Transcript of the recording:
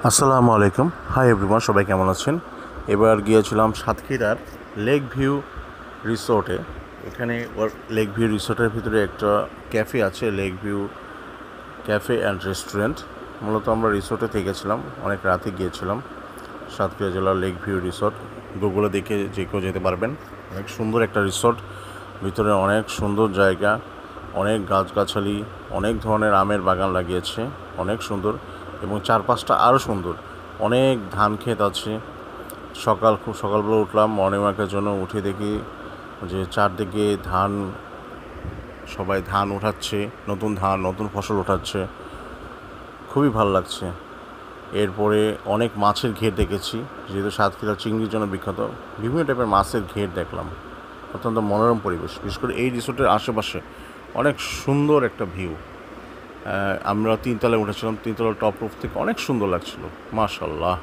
আসসালামু আলাইকুম। Hi everyone, সবাই কেমন আছেন? এবার গিয়েছিলাম সাতক্ষীরার লেক ভিউ রিসোর্টে। এখানে লেক ভিউ রিসোর্টের ভিতরে একটা ক্যাফে আছে, lake view cafe and restaurant. মূলত আমরা রিসোর্টে থেকেছিলাম, অনেক রাতে গিয়েছিলাম। সাতক্ষীরা জেলার লেক ভিউ রিসোর্ট, গুগলে দেখে যে কেউ যেতে পারবেন। অনেক সুন্দর একটা রিসোর্ট, ভিতরে অনেক সুন্দর জায়গা, অনেক গাছগাছালি, অনেক ধরনের আমের বাগান লাগিয়েছে, অনেক সুন্দর। এবং চারপাশটা আরও সুন্দর, অনেক ধান ক্ষেত আছে। খুব সকালবেলা উঠলাম মর্নিং ওয়াকের জন্য, উঠে দেখি যে চারদিকে ধান, সবাই ধান উঠাচ্ছে, নতুন ফসল উঠাচ্ছে, খুবই ভালো লাগছে। এরপরে অনেক মাছের ঘের দেখেছি, যেহেতু সাতক্ষীরা চিংড়ির জন্য বিখ্যাত, বিভিন্ন টাইপের মাছের ঘের দেখলাম। অত্যন্ত মনোরম পরিবেশ, বিশেষ করে এই রিসোর্টের আশেপাশে অনেক সুন্দর একটা ভিউ। আমরা তিনতলায় উঠেছিলাম, তিনতলার টপ রুফ থেকে অনেক সুন্দর লাগছিল, মাশাআল্লাহ।